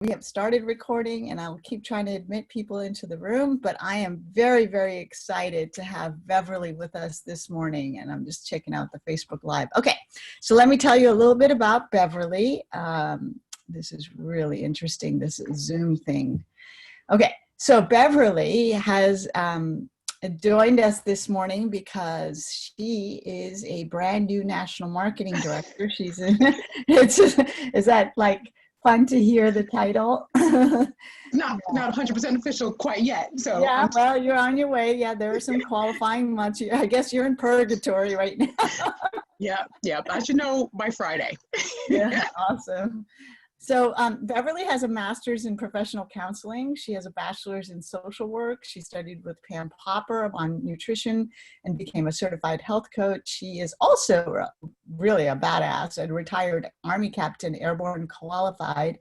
We have started recording, and I'll keep trying to admit people into the room, but I am very, very excited to have Beverly with us this morning, and I'm just checking out the Facebook Live. Okay, so let me tell you a little bit about Beverly. This is really interesting, this Zoom thing. Okay, so Beverly has joined us this morning because she is a brand new national marketing director. She's in, is that like fun to hear the title? Not 100% official quite yet. So yeah, well, you're on your way. Yeah, there are some qualifying months. I guess you're in purgatory right now. yeah. I should know by Friday. Yeah, awesome. So Beverly has a master's in professional counseling. She has a bachelor's in social work. She studied with Pam Popper on nutrition and became a certified health coach. She is also really a badass, a retired Army captain, airborne qualified,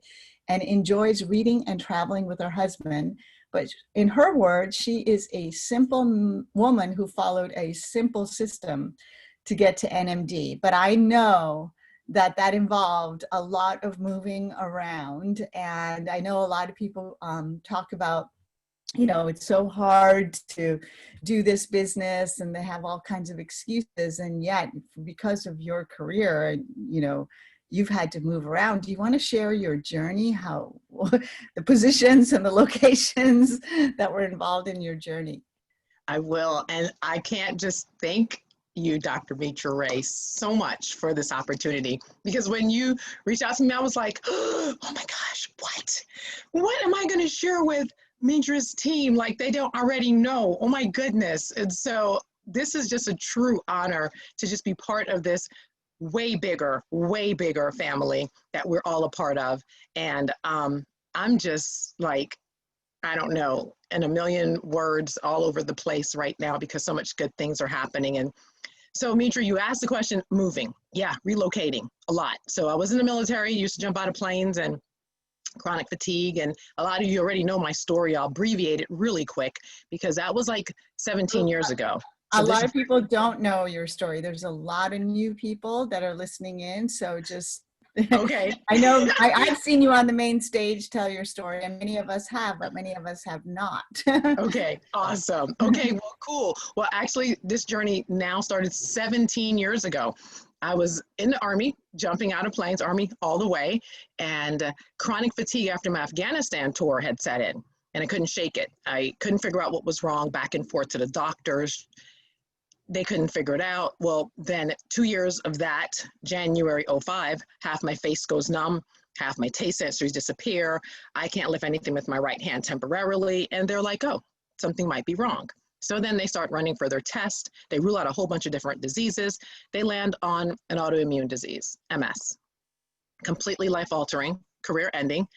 and enjoys reading and traveling with her husband. But in her words, she is a simple woman who followed a simple system to get to NMD. But I know that involved a lot of moving around. And I know a lot of people talk about, you know, it's so hard to do this business and they have all kinds of excuses. And yet, because of your career, you know, you've had to move around. Do you want to share your journey, how the positions and the locations that were involved in your journey? I will. And I can't just thank you, Dr. Mitra Ray, so much for this opportunity, because when you reached out to me, I was like, oh my gosh, what am I going to share with Mitra's team? Like, they don't already know. Oh my goodness. And so this is just a true honor to just be part of this way bigger family that we're all a part of. And I'm just like, I don't know, in a million words all over the place right now, because so much good things are happening. And so, Mitra, you asked the question, moving. Yeah, relocating a lot. So I was in the military, used to jump out of planes, and chronic fatigue. And a lot of you already know my story. I'll abbreviate it really quick because that was like 17 years ago. So a lot of people don't know your story. There's a lot of new people that are listening in. So just, okay. I know I've seen you on the main stage tell your story, and many of us have, but many of us have not. Okay, awesome. Okay, well, cool. Well, actually, this journey now started 17 years ago. I was in the Army, jumping out of planes, Army all the way, and chronic fatigue after my Afghanistan tour had set in, and I couldn't shake it. I couldn't figure out what was wrong, back and forth to the doctors. They couldn't figure it out. Well, then 2 years of that, January 05, half my face goes numb, half my taste sensors disappear. I can't lift anything with my right hand temporarily. And they're like, oh, something might be wrong. So then they start running for their test. They rule out a whole bunch of different diseases. They land on an autoimmune disease, MS. Completely life-altering, career-ending.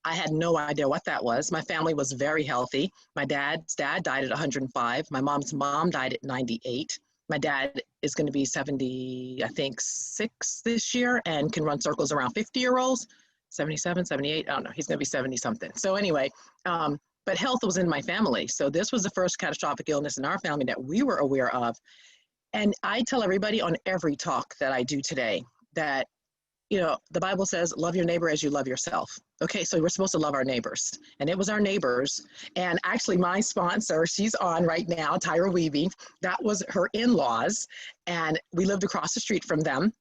I had no idea what that was. My family was very healthy. My dad's dad died at 105. My mom's mom died at 98. My dad is going to be 70, I think, 6 this year, and can run circles around 50-year-olds, 77, 78. I don't know. He's going to be 70 something. So anyway, but health was in my family. So this was the first catastrophic illness in our family that we were aware of. And I tell everybody on every talk that I do today that, you know, the Bible says, love your neighbor as you love yourself. Okay, so we're supposed to love our neighbors. And it was our neighbors. And actually my sponsor, she's on right now, Tyra Weeby, that was her in-laws. And we lived across the street from them.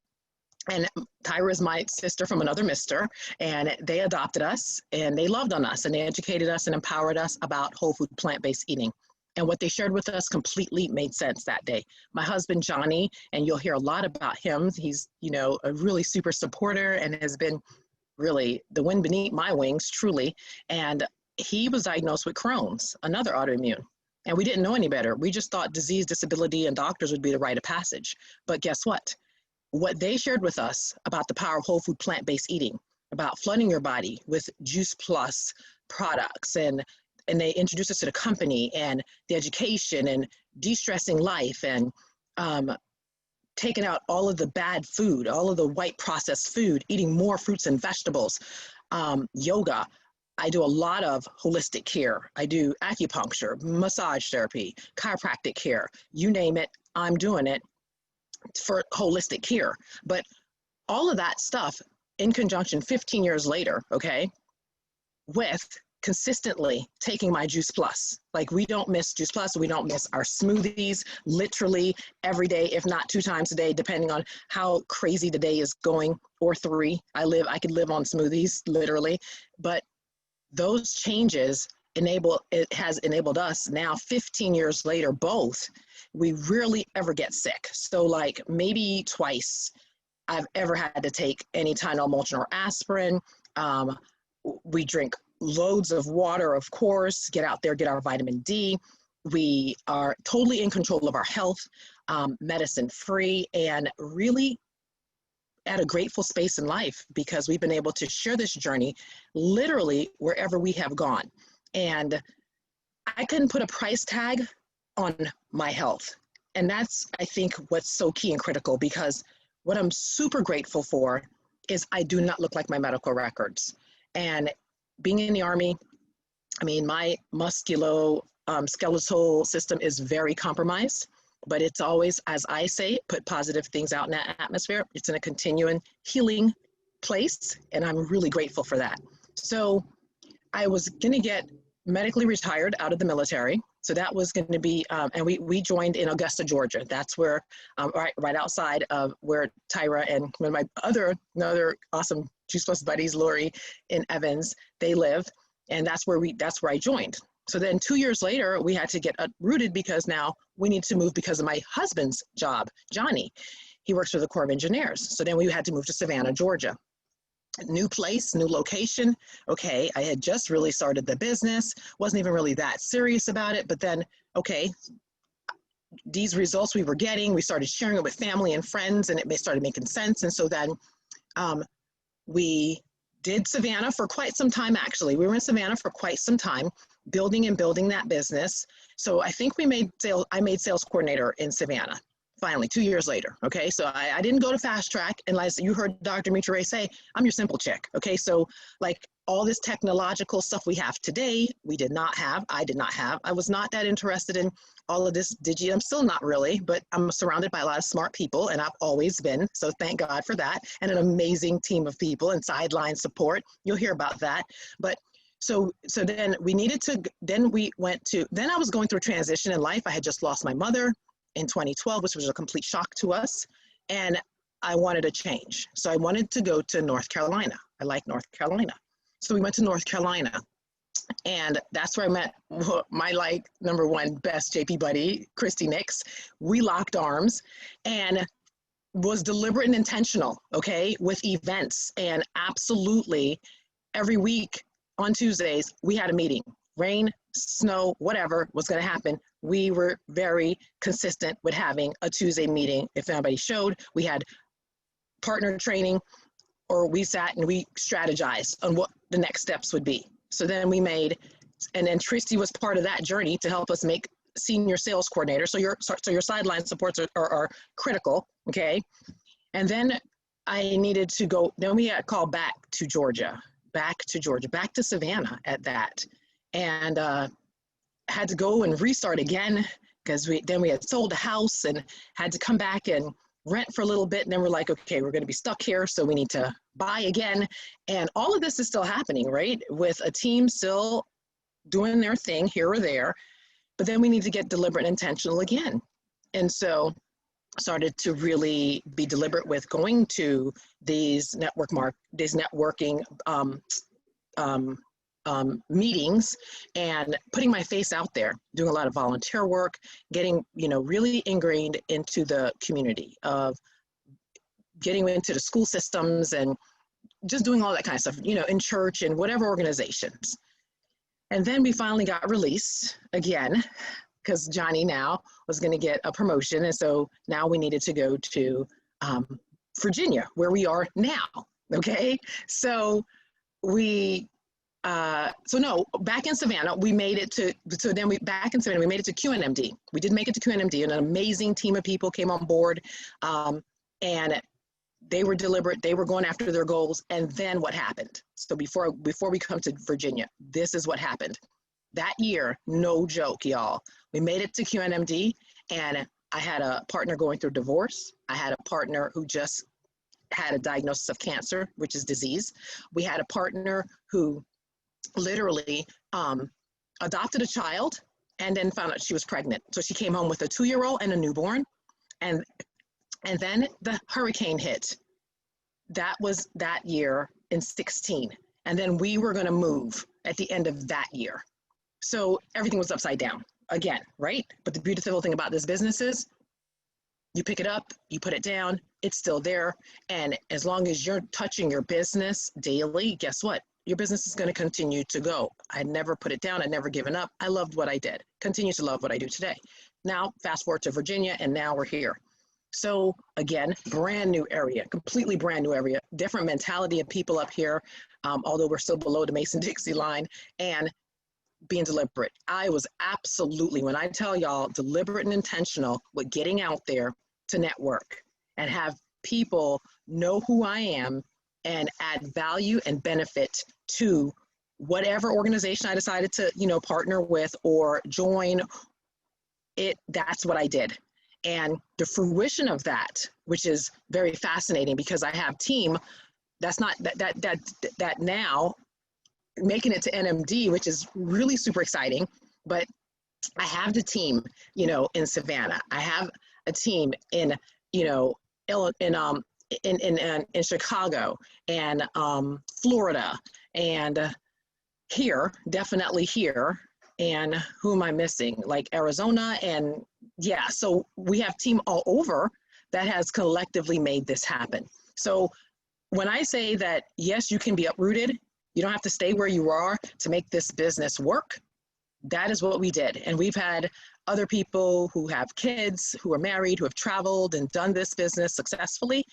And Tyra is my sister from another mister. And they adopted us and they loved on us and they educated us and empowered us about whole food, plant-based eating. And what they shared with us completely made sense that day. My husband, Johnny, and you'll hear a lot about him. He's, you know, a really super supporter and has been really the wind beneath my wings, truly. And he was diagnosed with Crohn's, another autoimmune. And we didn't know any better. We just thought disease, disability, and doctors would be the rite of passage. But guess what? What they shared with us about the power of whole food, plant-based eating, about flooding your body with Juice Plus products, and they introduced us to the company and the education and de-stressing life and taking out all of the bad food, all of the white processed food, eating more fruits and vegetables, yoga. I do a lot of holistic care. I do acupuncture, massage therapy, chiropractic care, you name it, I'm doing it for holistic care. But all of that stuff in conjunction 15 years later, okay, with consistently taking my Juice Plus. Like, we don't miss Juice Plus. We don't miss our smoothies, literally every day, if not 2 times a day, depending on how crazy the day is going, or 3. I could live on smoothies, literally. But those changes has enabled us now, 15 years later, both, we rarely ever get sick. So like maybe twice I've ever had to take any Tylenol, Motrin, or aspirin. We drink loads of water, of course, get out there, get our vitamin D. We are totally in control of our health, medicine free, and really at a grateful space in life, because we've been able to share this journey literally wherever we have gone. And I couldn't put a price tag on my health. And that's, I think, what's so key and critical, because what I'm super grateful for is I do not look like my medical records. And being in the Army, I mean, my musculoskeletal system is very compromised, but it's always, as I say, put positive things out in that atmosphere. It's in a continuing healing place, and I'm really grateful for that. So I was going to get medically retired out of the military. So that was going to be, and we joined in Augusta, Georgia. That's where, right outside of where Tyra and one of my another awesome Juice Plus buddies, Lori in Evans, they live, and that's where I joined. So then 2 years later, we had to get uprooted because now we need to move because of my husband's job, Johnny. He works for the Corps of Engineers. So then we had to move to Savannah, Georgia. New place, new location. Okay, I had just really started the business, wasn't even really that serious about it, but then, okay, these results we were getting, we started sharing it with family and friends, and it started making sense. And so then we did Savannah for quite some time, actually. We were in Savannah for quite some time, building that business. So I think I made sales coordinator in Savannah. Finally, 2 years later, okay? So I didn't go to fast track, and as you heard Dr. Mitra Ray say, I'm your simple chick, okay? So like all this technological stuff we have today, I did not have. I was not that interested in all of this I'm still not really, but I'm surrounded by a lot of smart people, and I've always been, so thank God for that, and an amazing team of people and sideline support. You'll hear about that. But so then we needed to, then I was going through a transition in life. I had just lost my mother in 2012, which was a complete shock to us. And I wanted a change. So I wanted to go to North Carolina. I like North Carolina. So we went to North Carolina, and that's where I met my number one best JP buddy, Christy Nix. We locked arms and was deliberate and intentional, okay, with events. And absolutely every week on Tuesdays, we had a meeting. Rain, snow, whatever was going to happen, we were very consistent with having a Tuesday meeting. If anybody showed, we had partner training, or we sat and we strategized on what the next steps would be. So then and then Christy was part of that journey to help us make senior sales coordinator. So your sideline supports are critical, okay? And then I needed to go, then we got called back to Savannah at that. And had to go and restart again, because we had sold a house and had to come back and rent for a little bit. And then we're like, okay, we're going to be stuck here, so we need to buy again. And all of this is still happening, right? With a team still doing their thing here or there, but then we need to get deliberate and intentional again. And so started to really be deliberate with going to these networking meetings and putting my face out there, doing a lot of volunteer work, getting, really ingrained into the community, of getting into the school systems and just doing all that kind of stuff, in church and whatever organizations. And then we finally got released again, because Johnny now was going to get a promotion. And so now we needed to go to Virginia, where we are now. Okay. So back in Savannah, we made it to QNMD. We did make it to QNMD, and an amazing team of people came on board, and they were deliberate. They were going after their goals. And then what happened? So before we come to Virginia, this is what happened. That year, no joke, y'all, we made it to QNMD, and I had a partner going through divorce. I had a partner who just had a diagnosis of cancer, which is disease. We had a partner who literally adopted a child and then found out she was pregnant. So she came home with a 2-year-old and a newborn. And then the hurricane hit. That was that year in 16. And then we were going to move at the end of that year. So everything was upside down again, right? But the beautiful thing about this business is you pick it up, you put it down, it's still there. And as long as you're touching your business daily, guess what? Your business is going to continue to go. I never put it down. I never given up. I loved what I did. Continue to love what I do today. Now, fast forward to Virginia, and now we're here. So again, brand new area, completely brand new area, different mentality of people up here, although we're still below the Mason-Dixie line, and being deliberate. I was absolutely, when I tell y'all, deliberate and intentional with getting out there to network and have people know who I am and add value and benefit to whatever organization I decided to, partner with or join it. That's what I did. And the fruition of that, which is very fascinating because I have team that's not that now making it to NMD, which is really super exciting. But I have the team, in Savannah. I have a team in, in Chicago and Florida and here, definitely here. And who am I missing? Like Arizona and yeah. So we have team all over that has collectively made this happen. So when I say that, yes, you can be uprooted, you don't have to stay where you are to make this business work. That is what we did. And we've had other people who have kids, who are married, who have traveled and done this business successfully.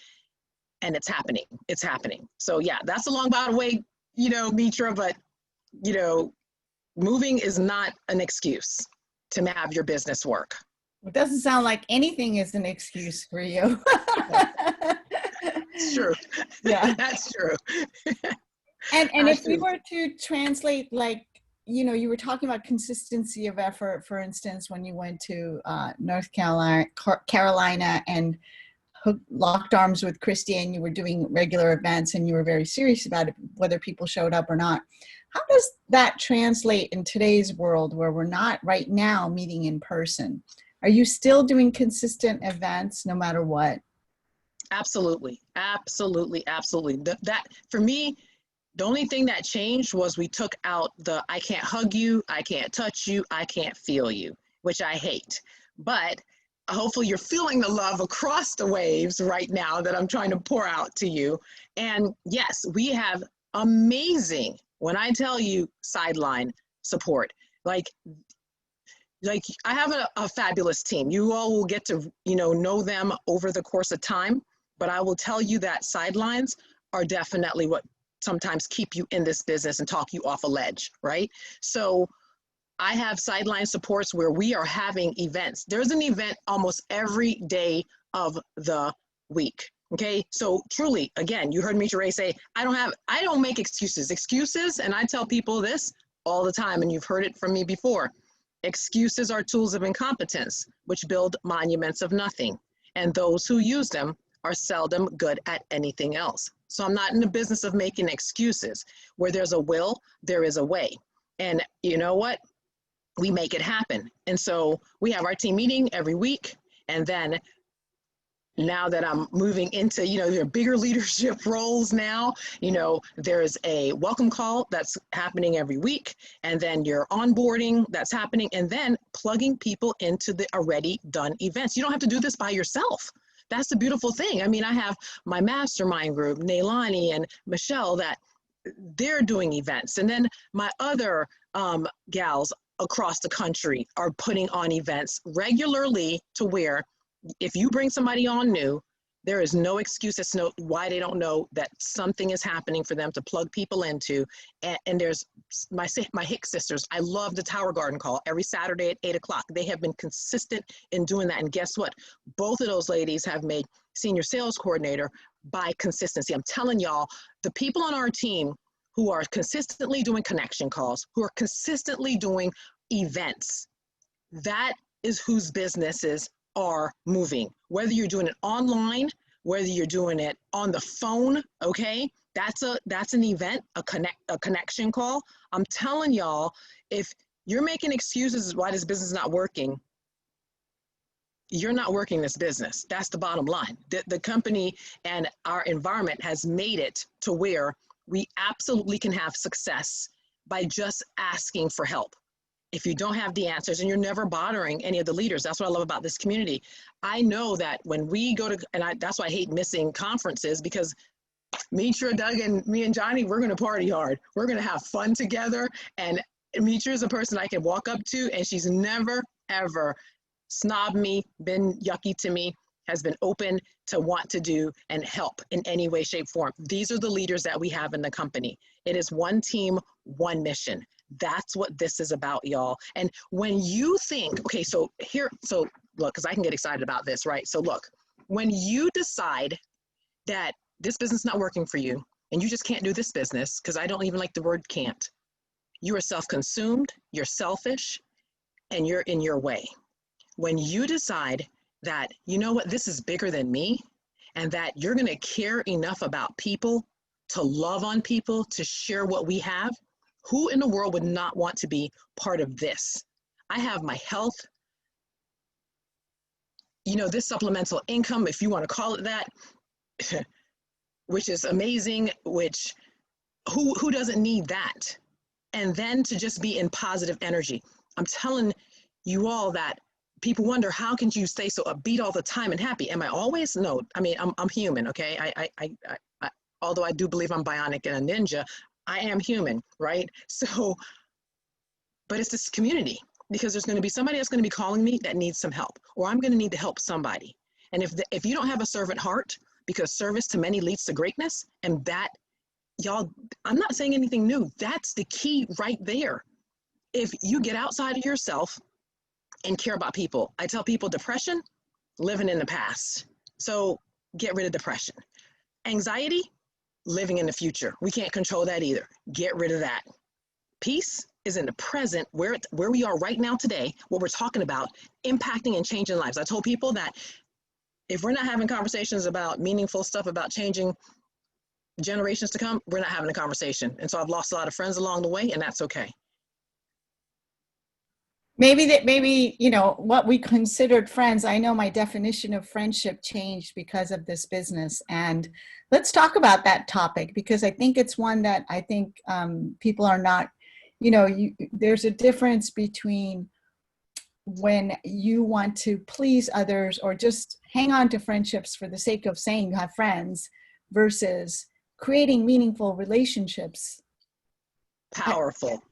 And it's happening. It's happening. So yeah, that's a long by the way, Mitra, but, moving is not an excuse to have your business work. It doesn't sound like anything is an excuse for you. It's true. Yeah. That's true. And if we were to translate, like, you were talking about consistency of effort, for instance, when you went to North Carolina and locked arms with Christy and you were doing regular events and you were very serious about it, whether people showed up or not. How does that translate in today's world where we're not right now meeting in person? Are you still doing consistent events no matter what? Absolutely. Absolutely. Absolutely. That for me, the only thing that changed was we took out the I can't hug you, I can't touch you, I can't feel you, which I hate. But hopefully you're feeling the love across the waves right now that I'm trying to pour out to you. And yes, we have amazing, when I tell you, sideline support. Like I have a fabulous team. You all will get to, know them over the course of time, but I will tell you that sidelines are definitely what sometimes keep you in this business and talk you off a ledge, right? So I have sideline supports where we are having events. There's an event almost every day of the week. Okay. So truly, again, you heard me, Ray, say, I don't make excuses, and I tell people this all the time, and you've heard it from me before. Excuses are tools of incompetence, which build monuments of nothing. And those who use them are seldom good at anything else. So I'm not in the business of making excuses. Where there's a will, there is a way. And you know what? We make it happen. And so we have our team meeting every week. And then now that I'm moving into, your bigger leadership roles now, there's a welcome call that's happening every week. And then your onboarding that's happening. And then plugging people into the already done events. You don't have to do this by yourself. That's the beautiful thing. I mean, I have my mastermind group, Nailani and Michelle, that they're doing events. And then my other gals across the country are putting on events regularly to where if you bring somebody on new, there is no excuse as to why they don't know that something is happening for them to plug people into. And there's my Hicks sisters. I love the Tower Garden call every Saturday at 8 o'clock. They have been consistent in doing that. And guess what? Both of those ladies have made senior sales coordinator by consistency. I'm telling y'all, the people on our team who are consistently doing connection calls, who are consistently doing events, that is whose businesses are moving. Whether you're doing it online, whether you're doing it on the phone, okay? That's an event, a connection call. I'm telling y'all, if you're making excuses why this business is not working, you're not working this business. That's the bottom line. The company and our environment has made it to where we absolutely can have success by just asking for help. If you don't have the answers and you're never bothering any of the leaders, that's what I love about this community. I know that when we go to, that's why I hate missing conferences, because Mitra, Doug, and me and Johnny, we're going to party hard. We're going to have fun together. And Mitra is a person I can walk up to, and she's never, ever snobbed me, been yucky to me, has been open to want to do and help in any way, shape, form. These are the leaders that we have in the company. It is one team, one mission. That's what this is about, y'all. And when you think, okay, so look, because I can get excited about this, right? So look, when you decide that this business is not working for you and you just can't do this business, because I don't even like the word can't, you are self-consumed, you're selfish, and you're in your way. When you decide that, you know what, this is bigger than me, and that you're going to care enough about people to love on people, to share what we have, who in the world would not want to be part of this? I have my health, this supplemental income, if you want to call it that, which is amazing, which who doesn't need that? And then to just be in positive energy. I'm telling you all that people wonder, how can you stay so upbeat all the time and happy? Am I always? No, I mean, I'm human, okay? I although I do believe I'm bionic and a ninja, I am human, right? So, but it's this community, because there's going to be somebody that's going to be calling me that needs some help, or I'm going to need to help somebody. And if you don't have a servant heart, because service to many leads to greatness, and that, y'all, I'm not saying anything new. That's the key right there. If you get outside of yourself and care about people, I tell people, depression, living in the past. So get rid of depression. Anxiety, living in the future. We can't control that either. Get rid of that. Peace is in the present, where we are right now today, what we're talking about, impacting and changing lives. I told people that if we're not having conversations about meaningful stuff, about changing generations to come, we're not having a conversation. And so I've lost a lot of friends along the way, and that's okay. Maybe, what we considered friends, I know my definition of friendship changed because of this business. And let's talk about that topic, because I think it's one that I think people are not, there's a difference between when you want to please others or just hang on to friendships for the sake of saying you have friends, versus creating meaningful relationships. Powerful,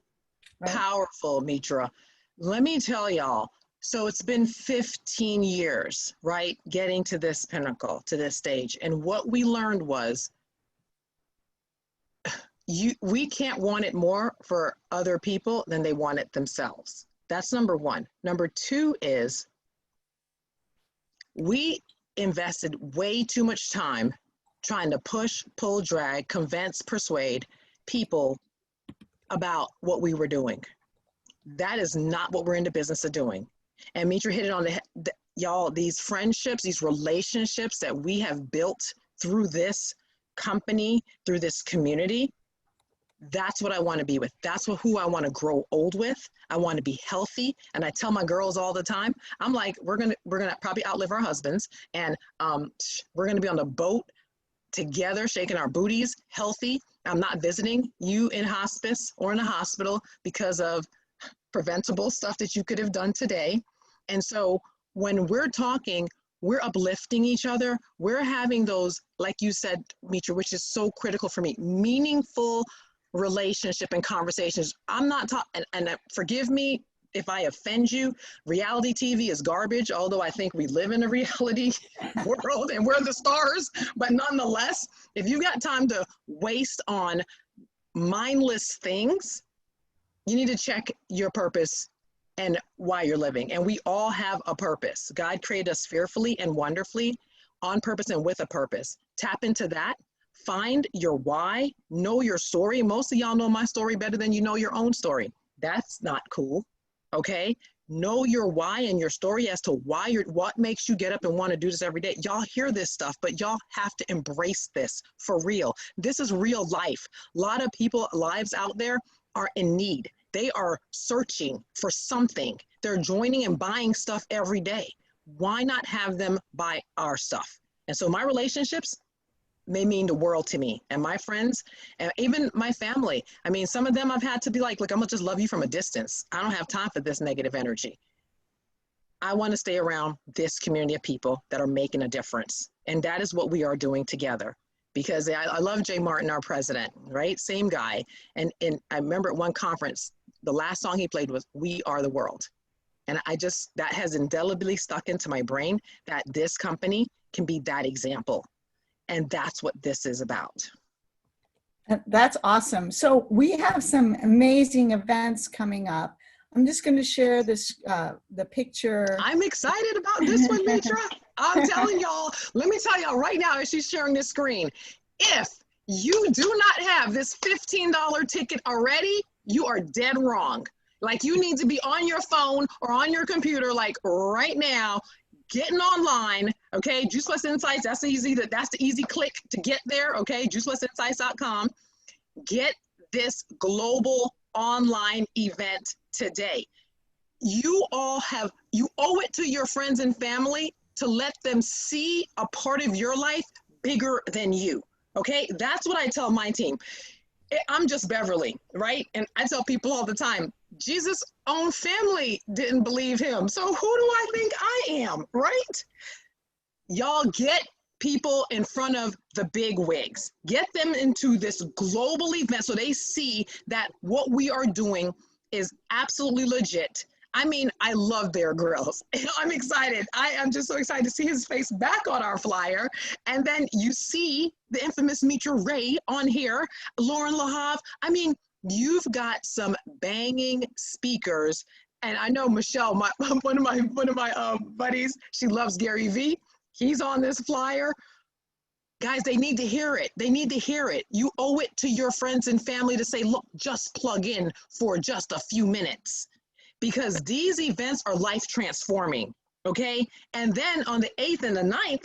right? Powerful, Mitra. Let me tell y'all, so it's been 15 years, right? Getting to this pinnacle, to this stage. And what we learned was we can't want it more for other people than they want it themselves. That's number one. Number two is we invested way too much time trying to push, pull, drag, convince, persuade people about what we were doing. That is not what we're in the business of doing. And Mitra hit it on the head. Y'all, these friendships, these relationships that we have built through this company, through this community, that's what I want to be with. That's who I want to grow old with. I want to be healthy. And I tell my girls all the time, I'm like, we're gonna probably outlive our husbands, and we're gonna be on the boat together, shaking our booties, healthy. I'm not visiting you in hospice or in a hospital because of preventable stuff that you could have done today. And so when we're talking, we're uplifting each other. We're having those, like you said, Mitra, which is so critical for me, meaningful relationship and conversations. I'm not talking, and forgive me if I offend you, reality TV is garbage, although I think we live in a reality world and we're the stars. But nonetheless, if you got time to waste on mindless things, you need to check your purpose and why you're living. And we all have a purpose. God created us fearfully and wonderfully, on purpose and with a purpose. Tap into that. Find your why. Know your story. Most of y'all know my story better than you know your own story. That's not cool. Okay? Know your why and your story as to what makes you get up and want to do this every day. Y'all hear this stuff, but y'all have to embrace this for real. This is real life. A lot of people, lives out there are in need. They are searching for something. They're joining and buying stuff every day. Why not have them buy our stuff? And so my relationships, they mean the world to me, and my friends, and even my family. I mean, some of them I've had to be like, look, I'm gonna just love you from a distance. I don't have time for this negative energy. I want to stay around this community of people that are making a difference. And that is what we are doing together. Because I love Jay Martin, our president, right? Same guy. And I remember at one conference, the last song he played was "We Are the World." And that has indelibly stuck into my brain that this company can be that example. And that's what this is about. That's awesome. So we have some amazing events coming up. I'm just going to share this, the picture. I'm excited about this one, Mitra. I'm telling y'all, let me tell y'all right now as she's sharing this screen, if you do not have this $15 ticket already, you are dead wrong. Like, you need to be on your phone or on your computer, like right now, getting online, okay? Juice Plus Insights, that's the easy click to get there, okay? juiceplusinsights.com. Get this global online event today. You owe it to your friends and family to let them see a part of your life bigger than you, okay? That's what I tell my team. I'm just Beverly, right? And I tell people all the time, Jesus' own family didn't believe him. So who do I think I am, right? Y'all get people in front of the big wigs. Get them into this global event so they see that what we are doing is absolutely legit. I mean, I love Bear Grylls. I'm excited. I am just so excited to see his face back on our flyer. And then you see the infamous Mitra Ray on here, Lauren Lahav. I mean, you've got some banging speakers. And I know Michelle, one of my buddies, she loves Gary Vee. He's on this flyer. Guys, they need to hear it. They need to hear it. You owe it to your friends and family to say, look, just plug in for just a few minutes. Because these events are life transforming, okay? And then on the 8th and the 9th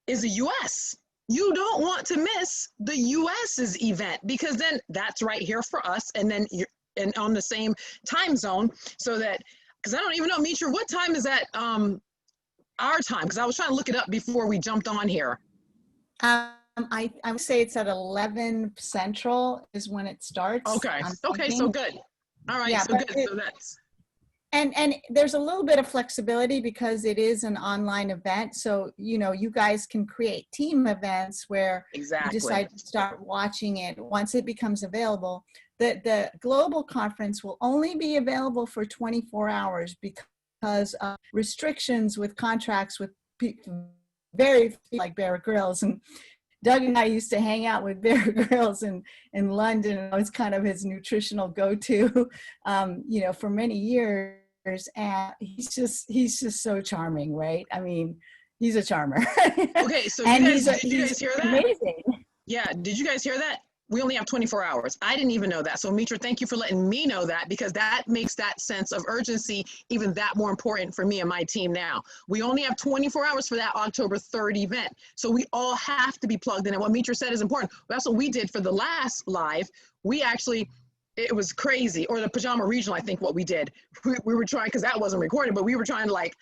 is the US. You don't want to miss the US's event, because then that's right here for us, and then you're on the same time zone, so that, because I don't even know, Mitra, what time is that our time? Because I was trying to look it up before we jumped on here. I would say it's at 11 Central is when it starts. Okay, okay, so good. All right, yeah, so good, so that's. And there's a little bit of flexibility because it is an online event. So, you know, you guys can create team events where you decide to start watching it once it becomes available. The global conference will only be available for 24 hours because of restrictions with contracts with people, very like Bear Grylls. And Doug and I used to hang out with Bear Grylls in London. It was kind of his nutritional go-to, you know, for many years. And he's just so charming, right? I mean, he's a charmer. Okay, so did you guys hear that? Amazing. Yeah, did you guys hear that? We only have 24 hours. I didn't even know that. So Mitra, thank you for letting me know that, because that makes that sense of urgency even that more important for me and my team now. We only have 24 hours for that October 3rd event. So we all have to be plugged in. And what Mitra said is important. That's what we did for the last live. We actually, it was crazy. Or the Pajama Regional, I think what we did. We were trying, because that wasn't recorded, but we were trying to like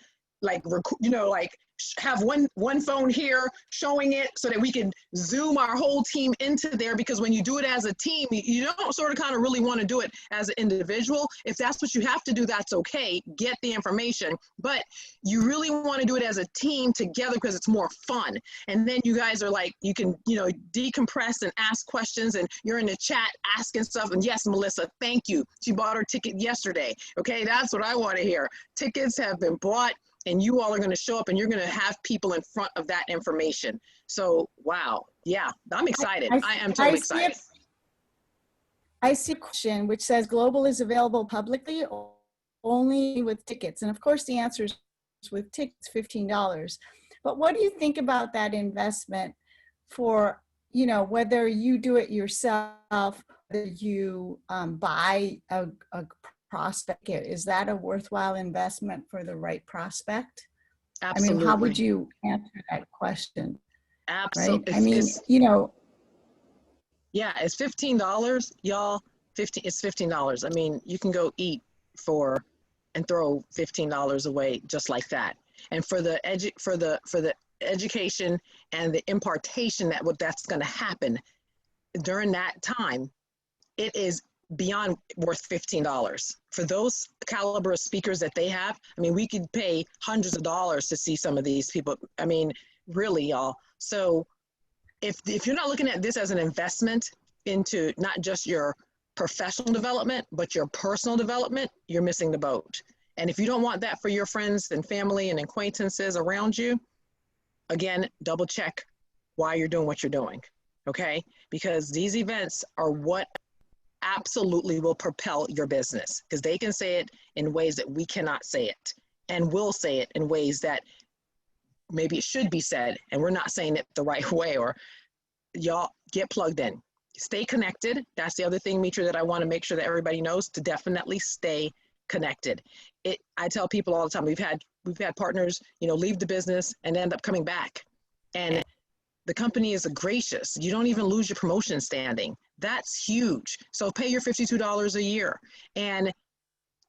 have one phone here showing it so that we can zoom our whole team into there, because when you do it as a team, you don't sort of kind of really want to do it as an individual. If that's what you have to do, that's okay. Get the information, but you really want to do it as a team together because it's more fun. And then you guys are like, you can, you know, decompress and ask questions, and you're in the chat asking stuff. And yes, Melissa, thank you. She bought her ticket yesterday. Okay, that's what I want to hear. Tickets have been bought, and you all are going to show up and you're going to have people in front of that information. So, wow. Yeah, I'm excited. I am totally excited. I see a question which says global is available publicly or only with tickets. And of course the answer is with tickets, $15. But what do you think about that investment for, you know, whether you do it yourself, whether you buy a prospect? Is that a worthwhile investment for the right prospect? Absolutely. I mean, how would you answer that question? Absolutely. Right? I mean, you know. Yeah, it's $15, y'all. It's $15. I mean, you can go eat and throw $15 away just like that. And for the education and the impartation that's going to happen during that time, it is beyond worth $15 for those caliber of speakers that they have. I mean, we could pay hundreds of dollars to see some of these people. I mean, really, y'all. So if you're not looking at this as an investment into not just your professional development, but your personal development, you're missing the boat. And if you don't want that for your friends and family and acquaintances around you, again, double check why you're doing what you're doing, okay? Because these events are what absolutely will propel your business, because they can say it in ways that we cannot say it, and will say it in ways that maybe it should be said, and we're not saying it the right way. Or y'all get plugged in, stay connected. That's the other thing, Mitra, that I want to make sure that everybody knows, to definitely stay connected. I tell people all the time, we've had partners, leave the business and end up coming back, and the company is gracious. You don't even lose your promotion standing. That's huge. So pay your $52 a year and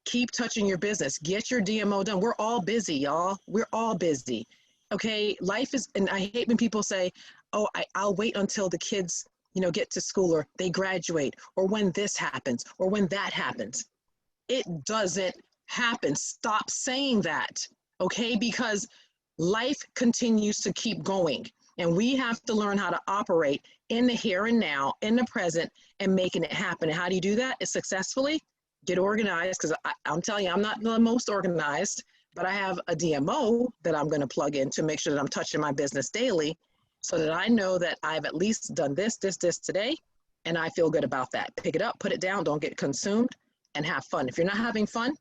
keep touching your business. Get your DMO done. We're all busy, y'all. We're all busy. Okay, life is, and I hate when people say, oh, I'll wait until the kids, get to school, or they graduate, or when this happens, or when that happens. It doesn't happen. Stop saying that, okay? Because life continues to keep going, and we have to learn how to operate in the here and now, in the present, and making it happen. And how do you do that? Is successfully get organized, because I'm telling you, I'm not the most organized, but I have a DMO that I'm going to plug in to make sure that I'm touching my business daily, so that I know that I've at least done this today, and I feel good about that. Pick it up, put it down, don't get consumed, and have fun. If you're not having fun,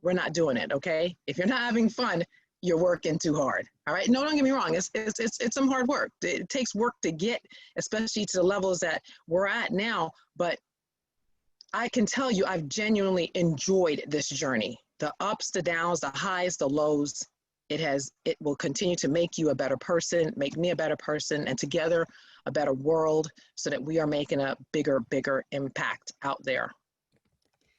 we're not doing it, okay? If you're not having fun, you're working too hard, all right? No, don't get me wrong. It's some hard work. It takes work to get, especially to the levels that we're at now, but I can tell you, I've genuinely enjoyed this journey. The ups, the downs, the highs, the lows. It will continue to make you a better person, make me a better person, and together a better world, so that we are making a bigger impact out there.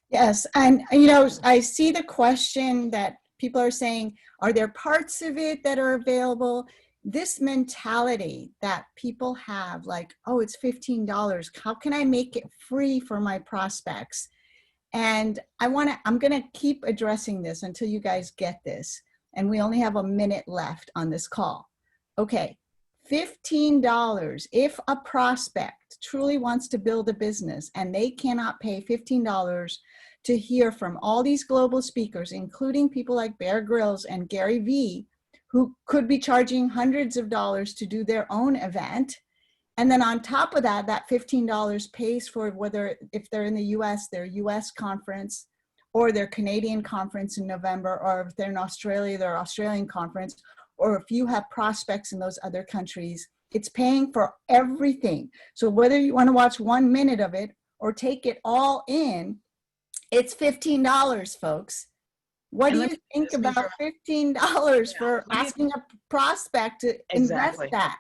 Yes, and I see the question that people are saying, are there parts of it that are available? This mentality that people have, like, oh, it's $15. How can I make it free for my prospects? And I'm going to keep addressing this until you guys get this. And we only have a minute left on this call. Okay, $15. If a prospect truly wants to build a business and they cannot pay $15 to hear from all these global speakers, including people like Bear Grylls and Gary Vee, who could be charging hundreds of dollars to do their own event. And then on top of that, that $15 pays for if they're in the US, their US conference, or their Canadian conference in November, or if they're in Australia, their Australian conference, or if you have prospects in those other countries, it's paying for everything. So whether you want to watch 1 minute of it or take it all in, it's $15, folks. What do you think about $15 for asking a prospect to invest that?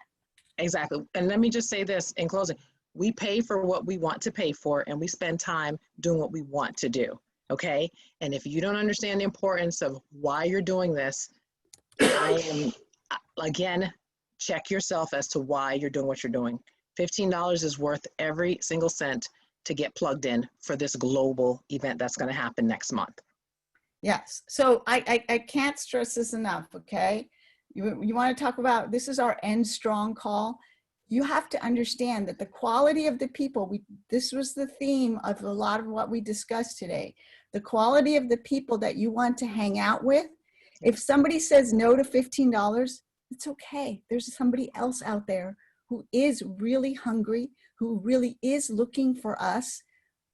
Exactly. And let me just say this in closing. We pay for what we want to pay for, and we spend time doing what we want to do. Okay. And if you don't understand the importance of why you're doing this, again, check yourself as to why you're doing what you're doing. $15 is worth every single cent to get plugged in for this global event that's going to happen next month. Yes. So I can't stress this enough. Okay. You want to talk about, this is our End Strong call. You have to understand that the quality of the people, this was the theme of a lot of what we discussed today. The quality of the people that you want to hang out with. If somebody says no to $15, it's okay. There's somebody else out there who is really hungry, who really is looking for us,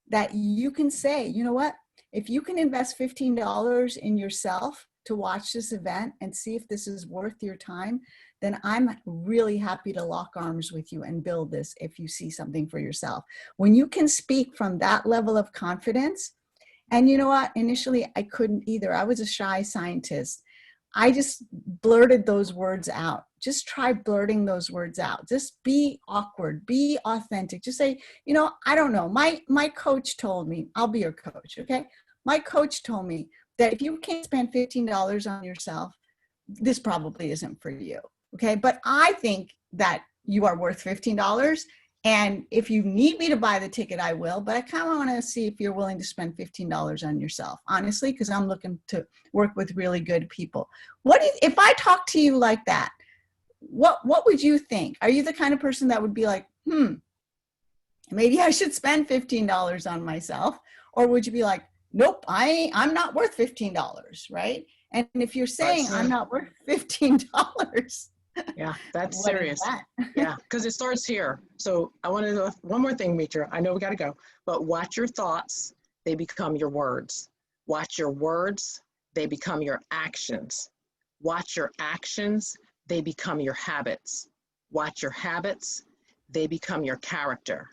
that you can say, you know what? If you can invest $15 in yourself to watch this event and see if this is worth your time, then I'm really happy to lock arms with you and build this if you see something for yourself. When you can speak from that level of confidence, And you know what? Initially, I couldn't either. I was a shy scientist. I just blurted those words out. Just try blurting those words out. Just be awkward, be authentic. Just say, you know, I don't know. My coach told me, I'll be your coach, okay? My coach told me that if you can't spend $15 on yourself, this probably isn't for you, okay? But I think that you are worth $15. And if you need me to buy the ticket, I will. But I kind of want to see if you're willing to spend $15 on yourself, honestly, because I'm looking to work with really good people. If I talk to you like that, what would you think? Are you the kind of person that would be like, maybe I should spend $15 on myself? Or would you be like, nope, I'm not worth $15, right? And if you're saying I'm not worth $15, yeah, that's serious. Yeah, because it starts here. So I want to know one more thing, Mitra. I know we got to go, but watch your thoughts. They become your words. Watch your words. They become your actions. Watch your actions. They become your habits. Watch your habits. They become your character.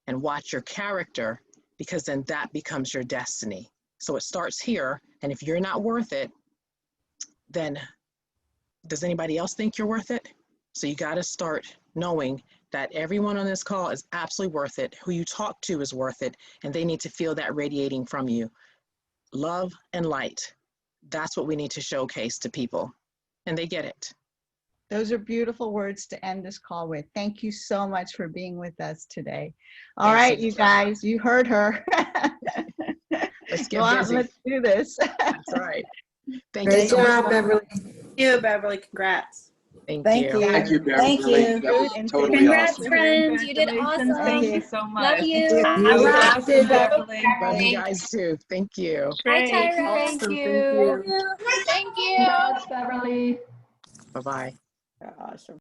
And watch your character, because then that becomes your destiny. So it starts here. And if you're not worth it, then does anybody else think you're worth it? So you got to start knowing that everyone on this call is absolutely worth it. Who you talk to is worth it. And they need to feel that radiating from you. Love and light. That's what we need to showcase to people. And they get it. Those are beautiful words to end this call with. Thank you so much for being with us today. All right, you guys, you heard her. Let's get busy. Let's do this. That's right. Thank Great you so job, much. Beverly. Thank you, Beverly. Congrats. Thank Thank you. you. Thank you, Beverly. Thank you. That was And totally Congrats, awesome. friends. You did Congratulations. awesome. Thank you so much. Love you. You rocked rocked it, it, Beverly. Love you guys too. Thank you. Hi, Great. Tyra. Awesome. Thank Thank you. you. Thank you. Congrats, Beverly. Bye-bye. Awesome.